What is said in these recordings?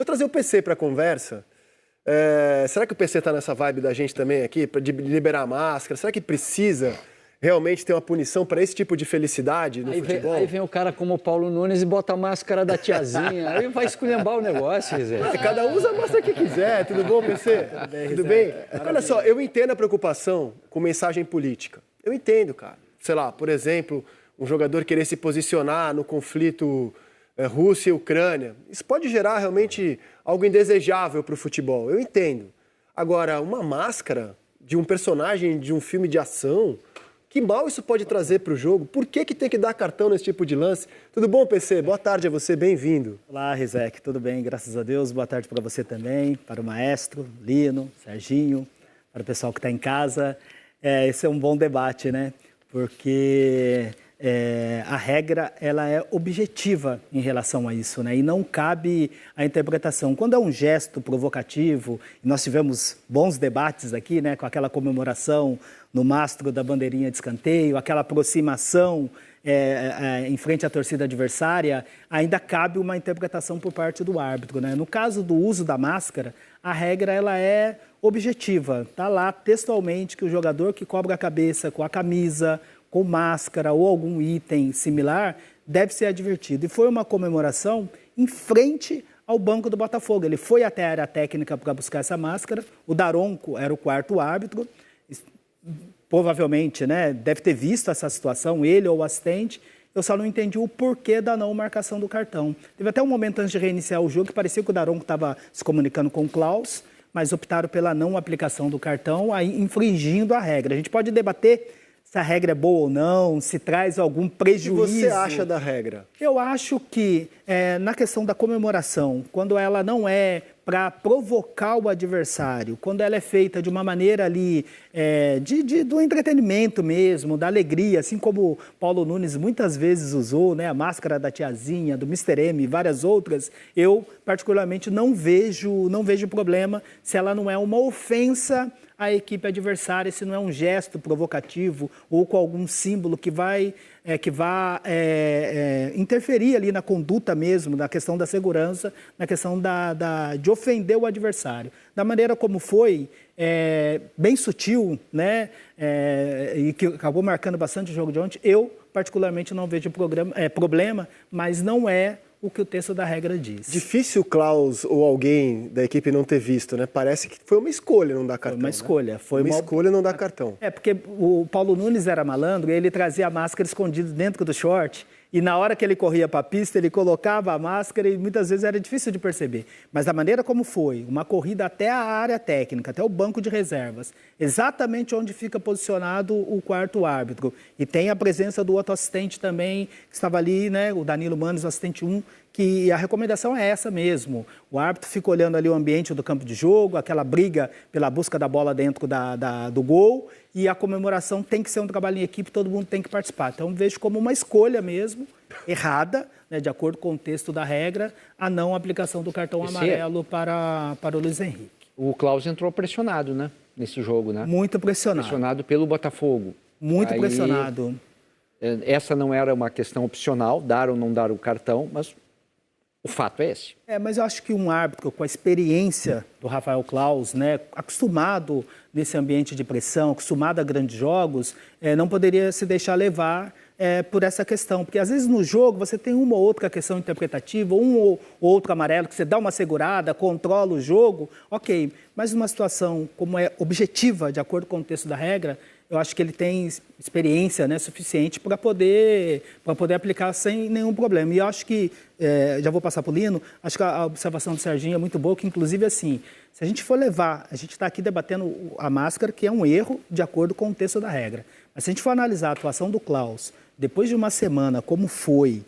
Vou trazer o PC para a conversa. Será que o PC está nessa vibe da gente também aqui, de liberar a máscara? Será que precisa realmente ter uma punição para esse tipo de felicidade no futebol? Aí vem o cara como o Paulo Nunes e bota a máscara da tiazinha. Aí vai esculhambar o negócio, Zé. Cada um usa a máscara que quiser. Tudo bom, PC? Tudo bem? Olha só, eu entendo a preocupação com mensagem política. Eu entendo, cara. Sei lá, por exemplo, um jogador querer se posicionar no conflito Rússia e Ucrânia. Isso pode gerar realmente algo indesejável para o futebol. Eu entendo. Agora, uma máscara de um personagem de um filme de ação... Que mal isso pode trazer para o jogo? Por que tem que dar cartão nesse tipo de lance? Tudo bom, PC? Boa tarde a você, bem-vindo. Olá, Rizek, tudo bem? Graças a Deus. Boa tarde para você também, para o maestro, Lino, Serginho, para o pessoal que está em casa. Esse é um bom debate, né? Porque a regra ela é objetiva em relação a isso, né? E não cabe a interpretação. Quando é um gesto provocativo, e nós tivemos bons debates aqui, né? Com aquela comemoração no mastro da bandeirinha de escanteio, aquela aproximação em frente à torcida adversária, ainda cabe uma interpretação por parte do árbitro, né? No caso do uso da máscara, a regra ela é objetiva. Está lá textualmente que o jogador que cobre a cabeça com a camisa, com máscara ou algum item similar, deve ser advertido. E foi uma comemoração em frente ao banco do Botafogo. Ele foi até a área técnica para buscar essa máscara, o Daronco era o quarto árbitro, provavelmente, né, deve ter visto essa situação, ele ou o assistente. Eu só não entendi o porquê da não marcação do cartão. Teve até um momento antes de reiniciar o jogo que parecia que o Daronco estava se comunicando com o Klaus, mas optaram pela não aplicação do cartão, aí infringindo a regra. A gente pode debater se a regra é boa ou não, se traz algum prejuízo. O que você acha da regra? Eu acho que, na questão da comemoração, quando ela não é para provocar o adversário, quando ela é feita de uma maneira ali, do entretenimento mesmo, da alegria, assim como Paulo Nunes muitas vezes usou, né, a máscara da tiazinha, do Mr. M e várias outras, eu particularmente não vejo problema se ela não é uma ofensa à equipe adversária, se não é um gesto provocativo ou com algum símbolo que vá interferir ali na conduta mesmo, na questão da segurança, na questão de ofender o adversário. Da maneira como foi, bem sutil, né, e que acabou marcando bastante o jogo de ontem, eu particularmente não vejo problema, mas não é o que o texto da regra diz. Difícil o Klaus ou alguém da equipe não ter visto, né? Parece que foi uma escolha não dar cartão. Foi uma escolha. Né? Foi uma escolha não dar cartão. Porque o Paulo Nunes era malandro e ele trazia a máscara escondida dentro do short. E na hora que ele corria para a pista, ele colocava a máscara e muitas vezes era difícil de perceber. Mas da maneira como foi, uma corrida até a área técnica, até o banco de reservas, exatamente onde fica posicionado o quarto árbitro. E tem a presença do outro assistente também, que estava ali, né, o Danilo Manes, o assistente 1, que a recomendação é essa mesmo. O árbitro fica olhando ali o ambiente do campo de jogo, aquela briga pela busca da bola dentro do gol, e a comemoração tem que ser um trabalho em equipe, todo mundo tem que participar. Então, vejo como uma escolha mesmo, errada, né, de acordo com o texto da regra, a não aplicação do cartão amarelo para o Luiz Henrique. O Klaus entrou pressionado, né, nesse jogo, né? Muito pressionado. Pressionado pelo Botafogo. Muito pressionado. Essa não era uma questão opcional, dar ou não dar o cartão, mas o fato é esse. Mas eu acho que um árbitro com a experiência do Rafael Klaus, né, acostumado nesse ambiente de pressão, acostumado a grandes jogos, não poderia se deixar levar por essa questão. Porque às vezes no jogo você tem uma ou outra questão interpretativa, um ou outro amarelo, que você dá uma segurada, controla o jogo, ok. Mas numa situação como é objetiva, de acordo com o texto da regra, eu acho que ele tem experiência, né, suficiente para poder aplicar sem nenhum problema. E eu acho que, já vou passar para o Lino, acho que a observação do Serginho é muito boa, que inclusive assim, se a gente for levar, a gente está aqui debatendo a máscara, que é um erro de acordo com o texto da regra. Mas se a gente for analisar a atuação do Klaus, depois de uma semana, como foi,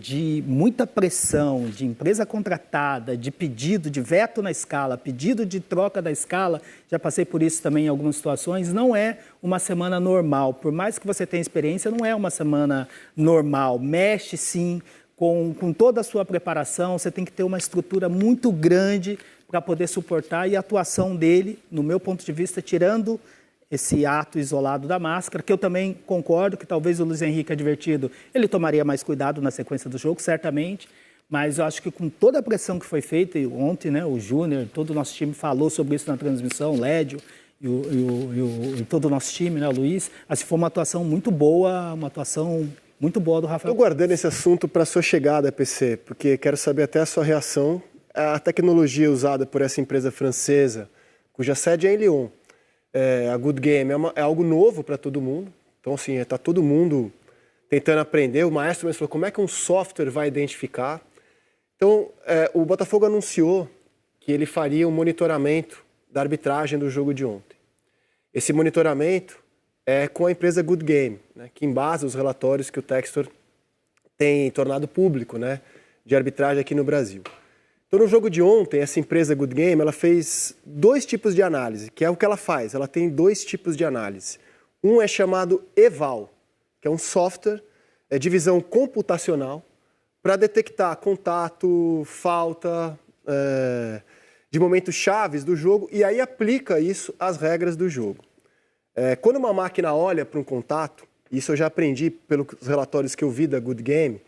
de muita pressão, de empresa contratada, de pedido de veto na escala, pedido de troca da escala, já passei por isso também em algumas situações, não é uma semana normal. Por mais que você tenha experiência, não é uma semana normal. Mexe sim com toda a sua preparação, você tem que ter uma estrutura muito grande para poder suportar, e a atuação dele, no meu ponto de vista, tirando esse ato isolado da máscara, que eu também concordo que talvez o Luiz Henrique advertido, ele tomaria mais cuidado na sequência do jogo, certamente, Mas eu acho que com toda a pressão que foi feita, e ontem, né, o Júnior, todo o nosso time falou sobre isso na transmissão, o Lédio e todo o nosso time, né, o Luiz, assim, foi uma atuação muito boa do Rafael. Estou guardando esse assunto para a sua chegada, PC, porque quero saber até a sua reação. A tecnologia usada por essa empresa francesa, cuja sede é em Lyon, a Good Game, é algo novo para todo mundo. Então, assim, está todo mundo tentando aprender. O maestro mesmo falou, como é que um software vai identificar? Então, o Botafogo anunciou que ele faria um monitoramento da arbitragem do jogo de ontem. Esse monitoramento é com a empresa Good Game, né, que embasa os relatórios que o Textor tem tornado público, né, de arbitragem aqui no Brasil. Então, no jogo de ontem, essa empresa Good Game, ela fez 2 tipos de análise, que é o que ela faz. Ela tem 2 tipos de análise. Um é chamado EVAL, que é um software, de visão computacional, para detectar contato, falta, de momentos chaves do jogo, e aí aplica isso às regras do jogo. Quando uma máquina olha para um contato, isso eu já aprendi pelos relatórios que eu vi da Good Game,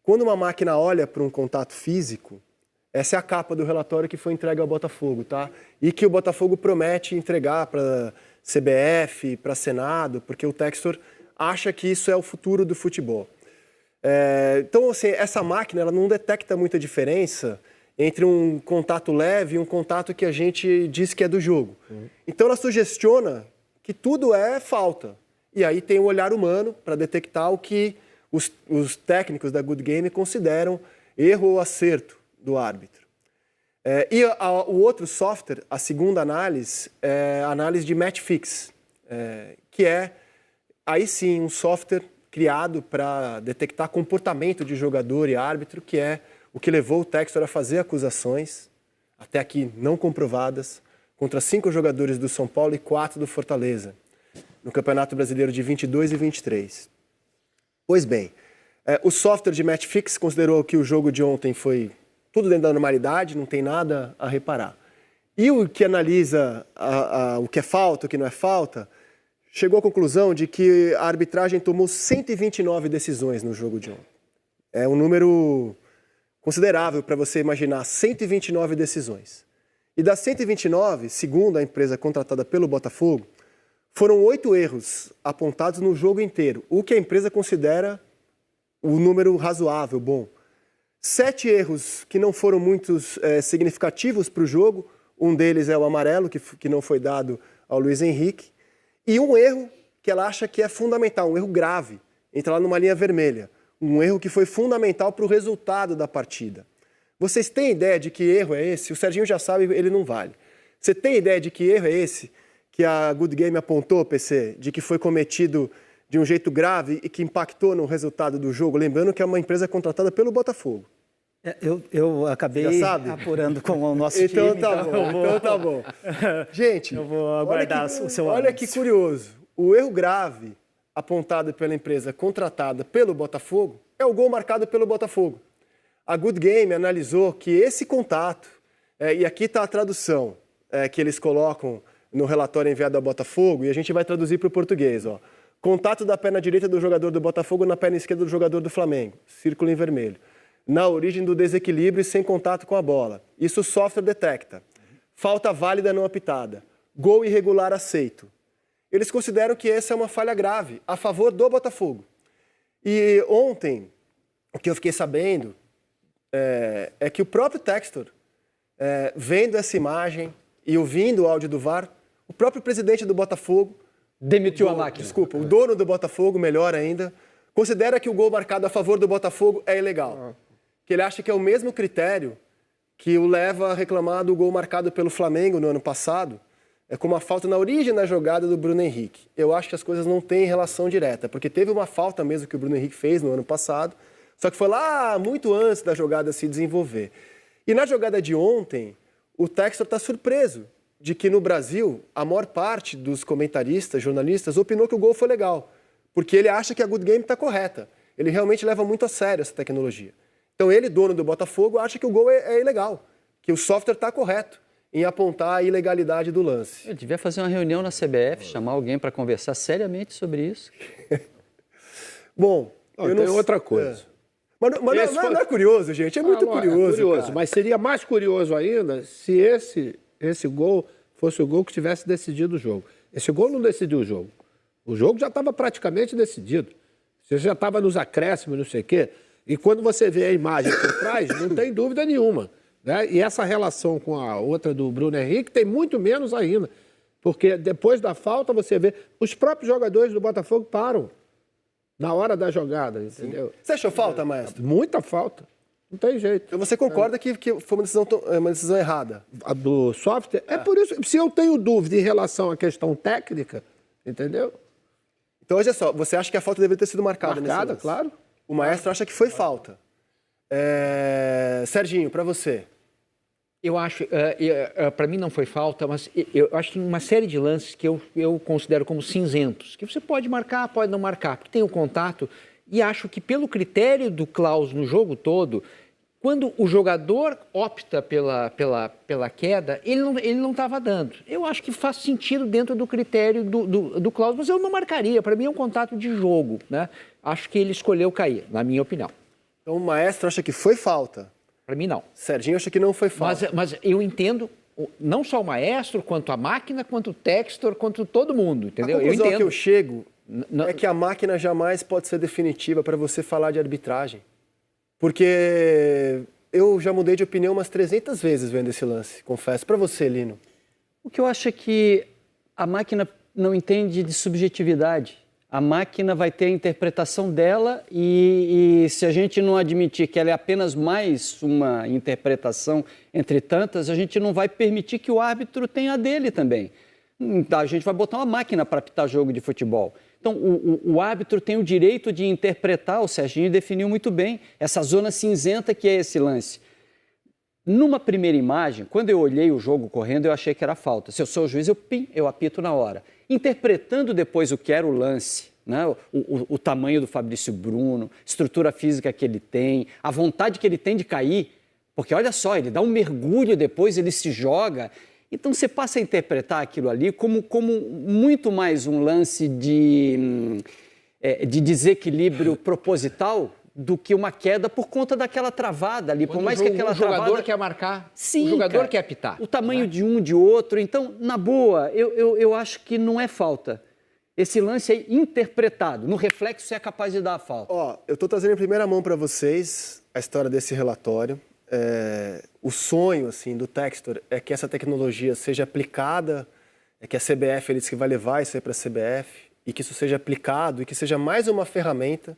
quando uma máquina olha para um contato físico, essa é a capa do relatório que foi entregue ao Botafogo, tá? E que o Botafogo promete entregar para CBF, para Senado, porque o Textor acha que isso é o futuro do futebol. Então, assim, essa máquina ela não detecta muita diferença entre um contato leve e um contato que a gente diz que é do jogo. Então, ela sugestiona que tudo é falta. E aí tem o olhar humano para detectar o que os técnicos da Good Game consideram erro ou acerto do árbitro. O outro software, a segunda análise, é a análise de match fix, que é, aí sim, um software criado para detectar comportamento de jogador e árbitro, que é o que levou o Textor a fazer acusações, até aqui não comprovadas, contra 5 jogadores do São Paulo e 4 do Fortaleza, no Campeonato Brasileiro de 22 e 23. Pois bem, o software de match fix considerou que o jogo de ontem foi tudo dentro da normalidade, não tem nada a reparar. E o que analisa o que é falta, o que não é falta, chegou à conclusão de que a arbitragem tomou 129 decisões no jogo de ontem. É um número considerável para você imaginar, 129 decisões. E das 129, segundo a empresa contratada pelo Botafogo, foram 8 erros apontados no jogo inteiro, o que a empresa considera o número razoável, bom. 7 erros que não foram muito significativos para o jogo, um deles é o amarelo, que não foi dado ao Luiz Henrique, e um erro que ela acha que é fundamental, um erro grave, entra lá numa linha vermelha, um erro que foi fundamental para o resultado da partida. Vocês têm ideia de que erro é esse? O Serginho já sabe, ele não vale. Você tem ideia de que erro é esse que a Good Game apontou, PC, de que foi cometido de um jeito grave e que impactou no resultado do jogo? Lembrando que é uma empresa contratada pelo Botafogo. Eu acabei apurando com o nosso então time. Então tá bom. Gente, eu vou aguardar o seu olha que curioso. O erro grave apontado pela empresa contratada pelo Botafogo é o gol marcado pelo Botafogo. A Good Game analisou que esse contato, e aqui está a tradução que eles colocam no relatório enviado ao Botafogo, e a gente vai traduzir para o português. Ó. Contato da perna direita do jogador do Botafogo na perna esquerda do jogador do Flamengo, círculo em vermelho. Na origem do desequilíbrio e sem contato com a bola. Isso o software detecta. Falta válida não apitada. Gol irregular aceito. Eles consideram que essa é uma falha grave, a favor do Botafogo. E ontem, o que eu fiquei sabendo é que o próprio Textor, vendo essa imagem e ouvindo o áudio do VAR, o próprio presidente do Botafogo... Demitiu a máquina. Desculpa, o dono do Botafogo, melhor ainda, considera que o gol marcado a favor do Botafogo é ilegal. Que ele acha que é o mesmo critério que o leva a reclamar do gol marcado pelo Flamengo no ano passado, como uma falta na origem da jogada do Bruno Henrique. Eu acho que as coisas não têm relação direta, porque teve uma falta mesmo que o Bruno Henrique fez no ano passado, só que foi lá muito antes da jogada se desenvolver. E na jogada de ontem, o Textor está surpreso de que no Brasil, a maior parte dos comentaristas, jornalistas, opinou que o gol foi legal, porque ele acha que a Good Game está correta. Ele realmente leva muito a sério essa tecnologia. Então ele, dono do Botafogo, acha que o gol é ilegal, que o software está correto em apontar a ilegalidade do lance. Eu devia fazer uma reunião na CBF, chamar alguém para conversar seriamente sobre isso. Bom, tem outra coisa. Mas não é curioso, gente. É muito curioso. É curioso, cara. mas seria mais curioso ainda se esse gol fosse o gol que tivesse decidido o jogo. Esse gol não decidiu o jogo. O jogo já estava praticamente decidido. Você já estava nos acréscimos, não sei o quê. E quando você vê a imagem por trás, não tem dúvida nenhuma. Né? E essa relação com a outra do Bruno Henrique tem muito menos ainda. Porque depois da falta, você vê... Os próprios jogadores do Botafogo param na hora da jogada, entendeu? Você achou falta, maestro? Muita falta. Não tem jeito. Então você concorda que foi uma decisão errada? A do software? É por isso. Se eu tenho dúvida em relação à questão técnica, entendeu? Então, olha só, você acha que a falta deveria ter sido marcada nesse lance? Claro. O maestro acha que foi falta. Serginho, para você? Eu acho, para mim não foi falta, mas eu acho que tem uma série de lances que eu considero como cinzentos, que você pode marcar, pode não marcar, porque tem o contato, e acho que pelo critério do Klaus no jogo todo, quando o jogador opta pela queda, ele não estava dando. Eu acho que faz sentido dentro do critério do Klaus, mas eu não marcaria, para mim é um contato de jogo, né? Acho que ele escolheu cair, na minha opinião. Então o maestro acha que foi falta? Para mim, não. Serginho acha que não foi falta. Mas eu entendo, não só o maestro, quanto a máquina, quanto o Textor, quanto todo mundo, entendeu? A conclusão eu entendo. que eu chego é que a máquina jamais pode ser definitiva para você falar de arbitragem. Porque eu já mudei de opinião umas 300 vezes vendo esse lance, confesso. Para você, Lino. O que eu acho é que a máquina não entende de subjetividade. A máquina vai ter a interpretação dela e se a gente não admitir que ela é apenas mais uma interpretação entre tantas, a gente não vai permitir que o árbitro tenha a dele também. A gente vai botar uma máquina para apitar jogo de futebol. Então, o árbitro tem o direito de interpretar, o Serginho definiu muito bem, essa zona cinzenta que é esse lance. Numa primeira imagem, quando eu olhei o jogo correndo, eu achei que era falta. Se eu sou o juiz, eu apito na hora. Interpretando depois o que era o lance, né? O tamanho do Fabrício Bruno, estrutura física que ele tem, a vontade que ele tem de cair, porque olha só, ele dá um mergulho depois, ele se joga. Então você passa a interpretar aquilo ali como muito mais um lance de desequilíbrio proposital do que uma queda por conta daquela travada ali. Por mais que aquela travada... O jogador quer marcar, sim, o jogador cara, quer apitar. O tamanho de um, de outro. Então, na boa, eu acho que não é falta. Esse lance é interpretado. No reflexo, você é capaz de dar a falta. Ó, eu estou trazendo em primeira mão para vocês a história desse relatório. O sonho assim, do Textor é que essa tecnologia seja aplicada, é que a CBF ele disse que vai levar isso aí para a CBF e que isso seja aplicado e que seja mais uma ferramenta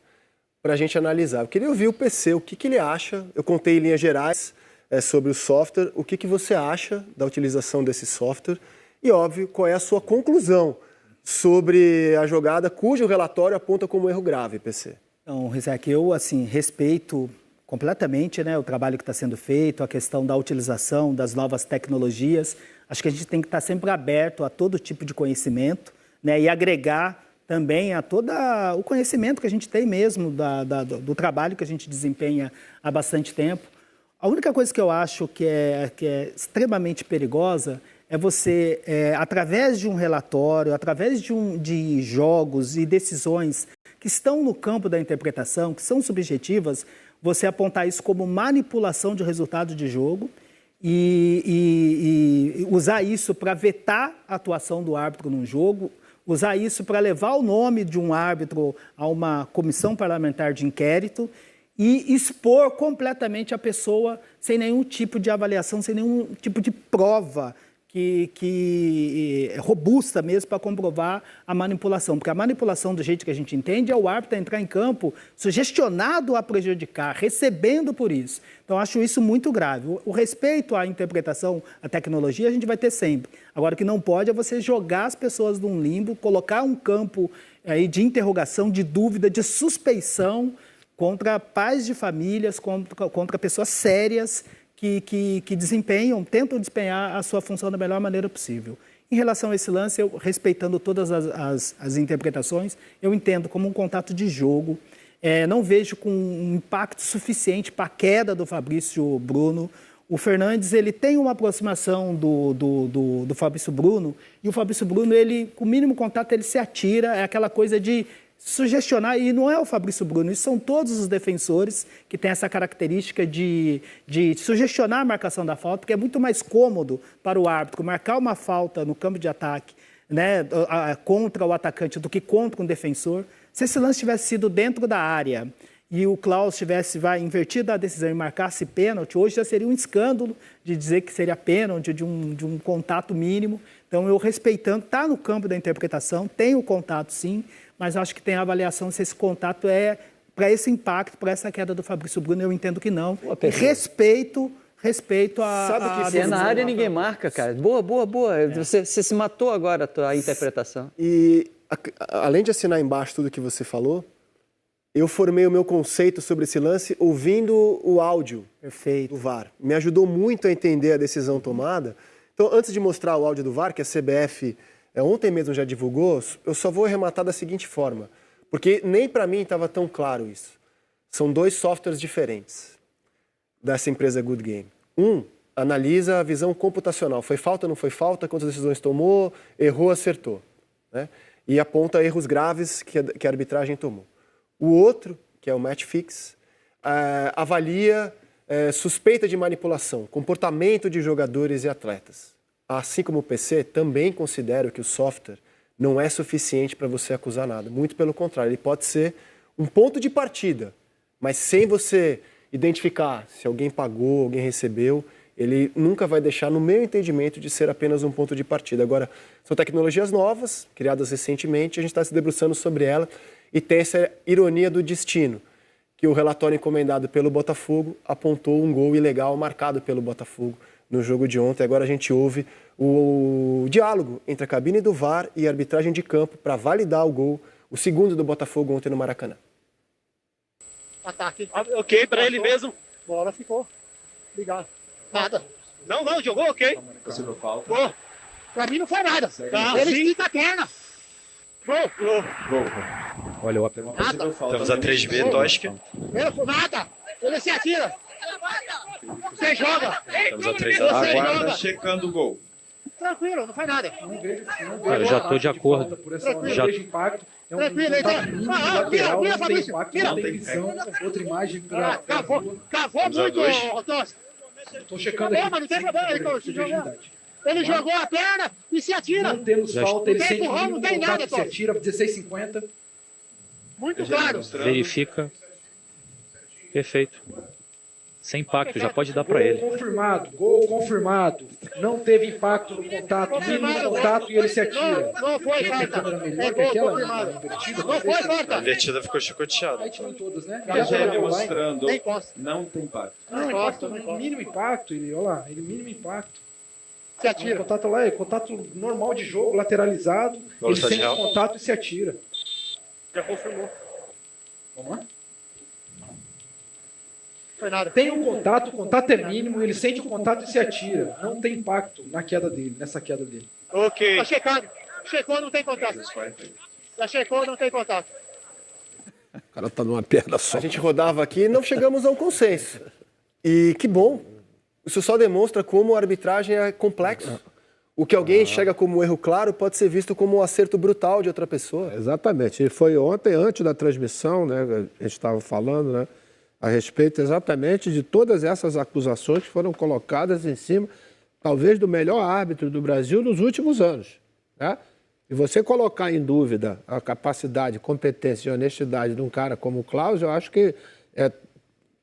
para a gente analisar. Eu queria ouvir o PC, o que ele acha. Eu contei em linhas gerais sobre o software, o que você acha da utilização desse software e, óbvio, qual é a sua conclusão sobre a jogada cujo relatório aponta como erro grave, PC. Então, Rizek, eu assim, respeito completamente, né, o trabalho que está sendo feito, a questão da utilização das novas tecnologias. Acho que a gente tem que estar sempre aberto a todo tipo de conhecimento, né, e agregar também a todo o conhecimento que a gente tem mesmo do trabalho que a gente desempenha há bastante tempo. A única coisa que eu acho que é extremamente perigosa é você, através de um relatório, através de jogos e decisões que estão no campo da interpretação, que são subjetivas, você apontar isso como manipulação de resultado de jogo e usar isso para vetar a atuação do árbitro num jogo, usar isso para levar o nome de um árbitro a uma comissão parlamentar de inquérito e expor completamente a pessoa sem nenhum tipo de avaliação, sem nenhum tipo de prova que é robusta mesmo para comprovar a manipulação. Porque a manipulação, do jeito que a gente entende, é o árbitro entrar em campo sugestionado a prejudicar, recebendo por isso. Então, acho isso muito grave. O respeito à interpretação, à tecnologia, a gente vai ter sempre. Agora, o que não pode é você jogar as pessoas num limbo, colocar um campo aí de interrogação, de dúvida, de suspeição contra pais de famílias, contra pessoas sérias que tentam desempenhar a sua função da melhor maneira possível. Em relação a esse lance, eu, respeitando todas as interpretações, eu entendo como um contato de jogo. Não vejo com um impacto suficiente para a queda do Fabrício Bruno. O Fernandes, ele tem uma aproximação do Fabrício Bruno, e o Fabrício Bruno, ele, com o mínimo contato, ele se atira, é aquela coisa de sugestionar, e não é o Fabrício Bruno, isso são todos os defensores que têm essa característica de sugestionar a marcação da falta, porque é muito mais cômodo para o árbitro marcar uma falta no campo de ataque, né, contra o atacante do que contra um defensor. Se esse lance tivesse sido dentro da área e o Klaus tivesse invertido a decisão e marcasse pênalti, hoje já seria um escândalo de dizer que seria pênalti, de um contato mínimo. Então, eu respeitando, está no campo da interpretação, tem o contato sim, mas acho que tem a avaliação se esse contato é para esse impacto, para essa queda do Fabrício Bruno, eu entendo que não. Respeito a... Sabe que Se é na área, ninguém marca, cara. Boa. Você se matou agora a tua interpretação. E, além de assinar embaixo tudo que você falou, eu formei o meu conceito sobre esse lance ouvindo o áudio do VAR. Me ajudou muito a entender a decisão tomada. Então, antes de mostrar o áudio do VAR, que a CBF ontem mesmo já divulgou, eu só vou arrematar da seguinte forma, porque nem para mim estava tão claro isso. São 2 softwares diferentes dessa empresa Good Game. Um analisa a visão computacional. Foi falta, não foi falta, quantas decisões tomou, errou, acertou, né? E aponta erros graves que a arbitragem tomou. O outro, que é o Match Fix, avalia suspeita de manipulação, comportamento de jogadores e atletas. Assim como o PC, também considero que o software não é suficiente para você acusar nada. Muito pelo contrário, ele pode ser um ponto de partida, mas sem você identificar se alguém pagou, alguém recebeu, ele nunca vai deixar, no meu entendimento, de ser apenas um ponto de partida. Agora, são tecnologias novas, criadas recentemente, a gente está se debruçando sobre ela e tem essa ironia do destino, que o relatório encomendado pelo Botafogo apontou um gol ilegal marcado pelo Botafogo no jogo de ontem. Agora a gente ouve o diálogo entre a cabine do VAR e a arbitragem de campo para validar o gol, o segundo do Botafogo ontem no Maracanã. Ataque. Ok, pra ele mesmo. Bola ficou. Obrigado. Nada. Não, jogou ok. Possível falta. Pô, Pra mim não foi nada. tá, Ele sim. estica a perna. Gol. Olha, o apelo. Nada. Temos a 3B, Tosca. Ele foi nada. Ele se atira. Você joga. Temos a 3A. Você Aguarda joga. checando o gol. Tranquilo, não faz nada. Cara, já estou de acordo. Já... impacto. Tranquilo, vira, Fabrício. Vira. Outra imagem Cavou muito, Tosca. Estou checando Não, mas não tem problema. Ele jogou a perna e se atira. Não temos falta, ele Não tem sente empurrão, o não tem nada, contato, se Tom. atira, 16,50. Muito claro. Verifica. Perfeito. Sem impacto, já pode dar para ele. Gol confirmado. Não teve impacto no contato, mínimo contato e ele se atira. Não foi falta. É gol confirmado. Não foi A falta. invertida ficou chicoteada. Aí tirou todas, né? mostrando. Nem encosta. Não tem impacto. Não, impacto, mínimo impacto, ele, olha lá, ele mínimo impacto. Se O atira. contato lá é contato normal de jogo, lateralizado, ele Velocidade sente real. o contato e se atira. Já confirmou. Vamos lá? Foi nada. Tem um contato, o contato é mínimo, ele sente o contato e se atira. Não tem impacto na queda dele, nessa queda dele. Ok. Tá checado. Checou, não tem contato. Já checou, não tem contato. O cara tá numa perna só. A gente rodava aqui e não chegamos a um consenso. E que bom. Isso só demonstra como a arbitragem é complexo. O que alguém enxerga como um erro claro pode ser visto como um acerto brutal de outra pessoa. Exatamente. E foi ontem, antes da transmissão, né, a gente estava falando, né, a respeito exatamente de todas essas acusações que foram colocadas em cima, talvez, do melhor árbitro do Brasil nos últimos anos, né? E você colocar em dúvida a capacidade, competência e honestidade de um cara como o Klaus, eu acho que é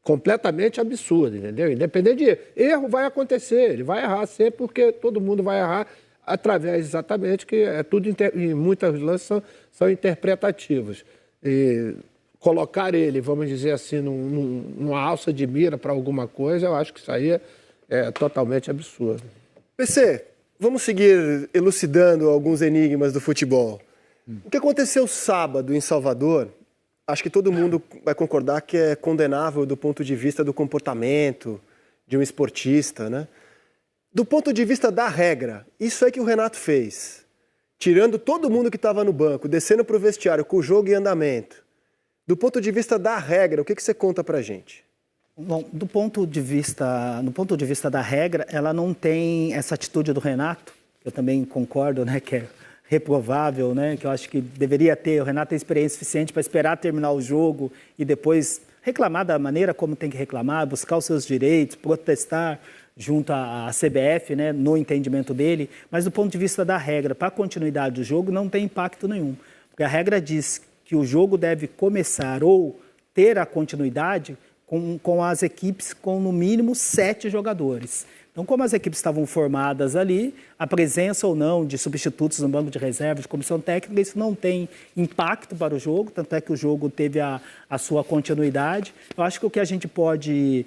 completamente absurdo, entendeu? Independente de erro, vai acontecer, ele vai errar sempre, porque todo mundo vai errar através exatamente, que é tudo, em muitos lances são interpretativos. E colocar ele, vamos dizer assim, numa alça de mira para alguma coisa, eu acho que isso aí é totalmente absurdo. PC, vamos seguir elucidando alguns enigmas do futebol. O que aconteceu sábado em Salvador, acho que todo mundo vai concordar que é condenável do ponto de vista do comportamento de um esportista, né? Do ponto de vista da regra, isso é que o Renato fez. Tirando todo mundo que estava no banco, descendo para o vestiário com o jogo em andamento. Do ponto de vista da regra, o que você conta pra gente? Bom, no ponto de vista da regra, ela não tem essa atitude do Renato, que eu também concordo, né, que é reprovável, né? Que eu acho que deveria ter. O Renato tem experiência suficiente para esperar terminar o jogo e depois reclamar da maneira como tem que reclamar, buscar os seus direitos, protestar junto à CBF, né, no entendimento dele. Mas do ponto de vista da regra, para a continuidade do jogo, não tem impacto nenhum. Porque a regra diz que o jogo deve começar ou ter a continuidade com as equipes com no mínimo 7 jogadores. Então, como as equipes estavam formadas ali, a presença ou não de substitutos no banco de reserva, de comissão técnica, isso não tem impacto para o jogo, tanto é que o jogo teve a sua continuidade. Eu acho que o que a gente pode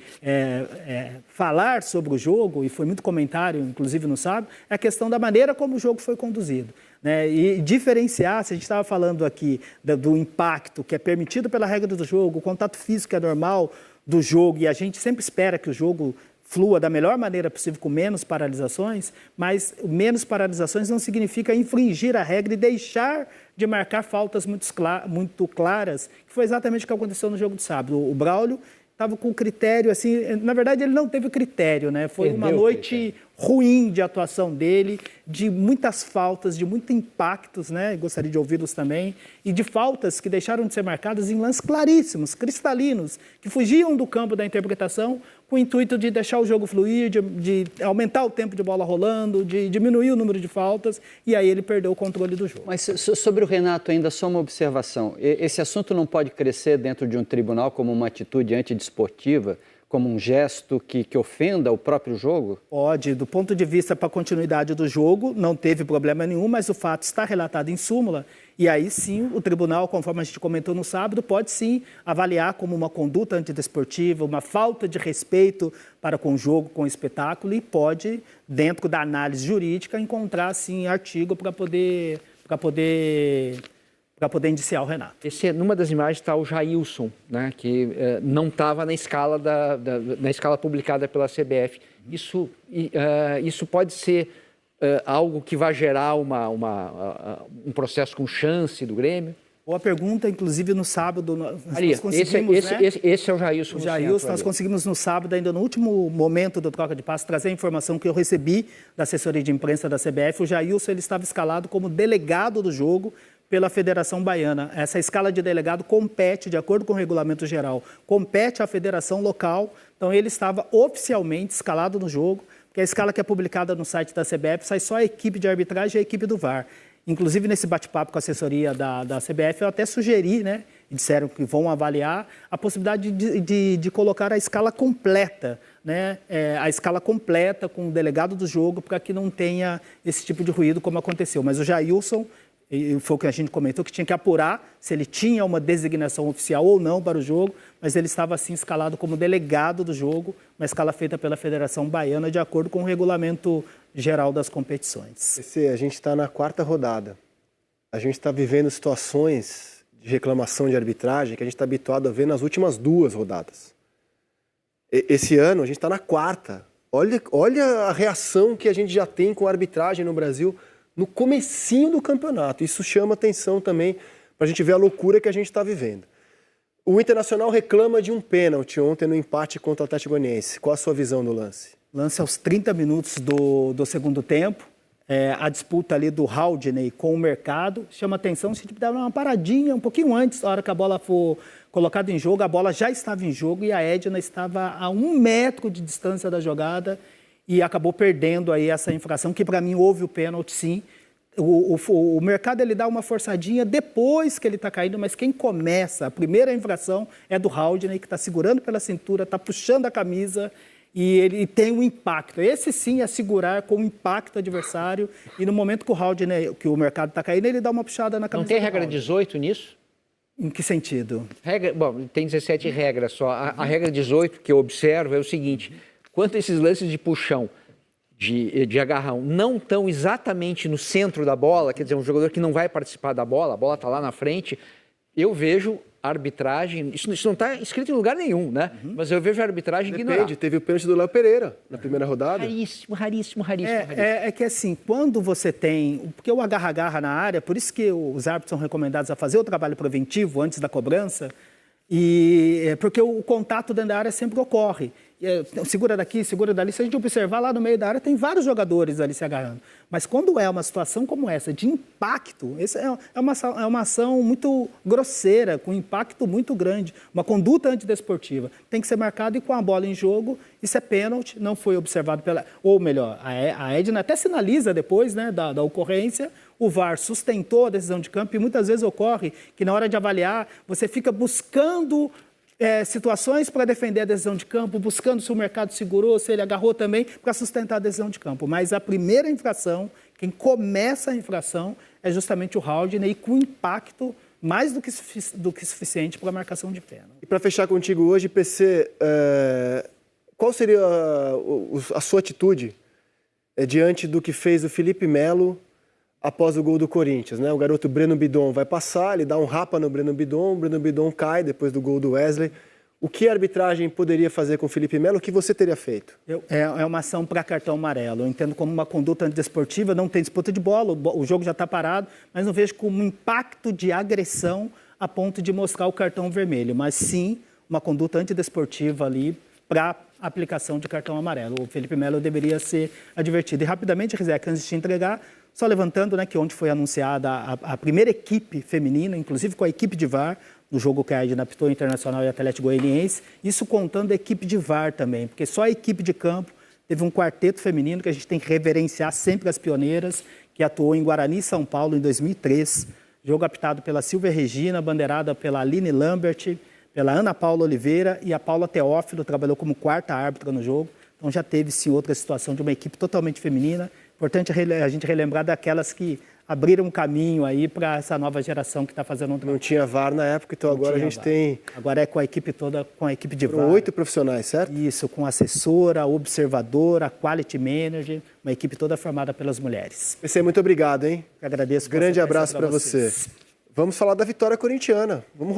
falar sobre o jogo, e foi muito comentário, inclusive no sábado, é a questão da maneira como o jogo foi conduzido. Né? E diferenciar, se a gente estava falando aqui do impacto que é permitido pela regra do jogo, o contato físico é normal do jogo, e a gente sempre espera que o jogo flua da melhor maneira possível, com menos paralisações, mas menos paralisações não significa infringir a regra e deixar de marcar faltas muito claras, que foi exatamente o que aconteceu no jogo de sábado. O Braulio estava com critério, assim, na verdade ele não teve critério, né? Foi uma noite ruim de atuação dele, de muitas faltas, de muitos impactos, né? Gostaria de ouvi-los também, e de faltas que deixaram de ser marcadas em lances claríssimos, cristalinos, que fugiam do campo da interpretação com o intuito de deixar o jogo fluir, de aumentar o tempo de bola rolando, de diminuir o número de faltas, e aí ele perdeu o controle do jogo. Mas sobre o Renato, ainda só uma observação. Esse assunto não pode crescer dentro de um tribunal como uma atitude antidesportiva, como um gesto que ofenda o próprio jogo? Pode. Do ponto de vista para a continuidade do jogo, não teve problema nenhum, mas o fato está relatado em súmula, e aí sim o tribunal, conforme a gente comentou no sábado, pode sim avaliar como uma conduta antidesportiva, uma falta de respeito para com o jogo, com o espetáculo, e pode, dentro da análise jurídica, encontrar sim artigo para poder indiciar o Renato. Numa das imagens está o Jailson, né, que não estava na escala na escala publicada pela CBF. Isso pode ser algo que vai gerar um processo com chance do Grêmio? Boa pergunta, inclusive no sábado nós conseguimos... Esse é o Jailson. O Jailson, nós conseguimos no sábado, ainda no último momento do troca de passes, trazer a informação que eu recebi da assessoria de imprensa da CBF. O Jailson ele estava escalado como delegado do jogo pela Federação Baiana. Essa escala de delegado compete, de acordo com o regulamento geral, compete à federação local. Então, ele estava oficialmente escalado no jogo, porque a escala que é publicada no site da CBF sai só a equipe de arbitragem e a equipe do VAR. Inclusive, nesse bate-papo com a assessoria da CBF, eu até sugeri, né, e disseram que vão avaliar a possibilidade de colocar a escala completa, né, a escala completa com o delegado do jogo, para que não tenha esse tipo de ruído como aconteceu. Mas o Jailson, e foi o que a gente comentou, que tinha que apurar se ele tinha uma designação oficial ou não para o jogo, mas ele estava assim escalado como delegado do jogo, uma escala feita pela Federação Baiana de acordo com o regulamento geral das competições. A gente está na 4ª rodada. A gente está vivendo situações de reclamação de arbitragem que a gente está habituado a ver nas últimas 2 rodadas. Esse ano a gente está na 4ª. Olha a reação que a gente já tem com a arbitragem no Brasil no comecinho do campeonato. Isso chama atenção também para a gente ver a loucura que a gente está vivendo. O Internacional reclama de um pênalti ontem no empate contra o Atlético Goianiense. Qual a sua visão do lance? Lance aos 30 minutos do segundo tempo. A disputa ali do Haldney com o Mercado. Chama atenção, se dar uma paradinha um pouquinho antes, na hora que a bola for colocada em jogo, a bola já estava em jogo e a Edna estava a 1 metro de distância da jogada e acabou perdendo aí essa infração, que para mim houve o pênalti sim. O Mercado ele dá uma forçadinha depois que ele está caindo, mas quem começa, a primeira infração é do Haldney, que está segurando pela cintura, está puxando a camisa e ele tem um impacto. Esse sim é segurar com o impacto adversário e no momento que o Haldney, que o Mercado está caindo, ele dá uma puxada na camisa. Não tem regra 18 nisso? Em que sentido? Bom, tem 17 regras só. A regra 18 que eu observo é o seguinte: quanto a esses lances de puxão, de agarrão, não estão exatamente no centro da bola, quer dizer, um jogador que não vai participar da bola, a bola está lá na frente, eu vejo a arbitragem, isso não está escrito em lugar nenhum, né? Mas eu vejo a arbitragem ignorar. Teve o pênalti do Léo Pereira na primeira rodada. Raríssimo. É que assim, quando você tem... Porque o agarra-agarra na área, por isso que os árbitros são recomendados a fazer o trabalho preventivo antes da cobrança, porque o contato dentro da área sempre ocorre. segura daqui, segura dali. Se a gente observar lá no meio da área, tem vários jogadores ali se agarrando. Mas quando é uma situação como essa, de impacto, essa é uma ação muito grosseira, com impacto muito grande, uma conduta antidesportiva. Tem que ser marcado e com a bola em jogo, isso é pênalti, não foi observado pela... Ou melhor, a Edna até sinaliza depois, né, da ocorrência, o VAR sustentou a decisão de campo e muitas vezes ocorre que na hora de avaliar, você fica buscando... situações para defender a decisão de campo, buscando se o mercado segurou, se ele agarrou também, para sustentar a decisão de campo. Mas a primeira infração, quem começa a infração, é justamente o Haldane, e com impacto mais do que suficiente para a marcação de pênalti. E para fechar contigo hoje, PC, qual seria a sua atitude diante do que fez o Felipe Melo após o gol do Corinthians, né? O garoto Breno Bidon vai passar, ele dá um rapa no Breno Bidon cai depois do gol do Wesley. O que a arbitragem poderia fazer com o Felipe Melo? O que você teria feito? É uma ação para cartão amarelo. Eu entendo como uma conduta antidesportiva, não tem disputa de bola, o jogo já está parado, mas não vejo como um impacto de agressão a ponto de mostrar o cartão vermelho. Mas sim, uma conduta antidesportiva ali para aplicação de cartão amarelo. O Felipe Melo deveria ser advertido. E rapidamente, Rizek, antes de te entregar, só levantando, né, que ontem foi anunciada a primeira equipe feminina, inclusive com a equipe de VAR, no jogo que a Edna apitou, Internacional e Atlético Goianiense, isso contando a equipe de VAR também, porque só a equipe de campo teve um quarteto feminino que a gente tem que reverenciar sempre as pioneiras, que atuou em Guarani e São Paulo em 2003, jogo apitado pela Silvia Regina, bandeirada pela Aline Lambert, pela Ana Paula Oliveira, e a Paula Teófilo trabalhou como quarta árbitra no jogo, então já teve sim outra situação de uma equipe totalmente feminina. Importante a gente relembrar daquelas que abriram um caminho aí para essa nova geração que está fazendo um trabalho. Não tinha VAR na época, então agora a gente tem... Agora é com a equipe toda, com a equipe de VAR. 8 profissionais, certo? Isso, com assessora, observadora, quality manager, uma equipe toda formada pelas mulheres. PC, muito obrigado, hein? Eu agradeço. Grande abraço para você. Vamos falar da vitória corintiana. Vamos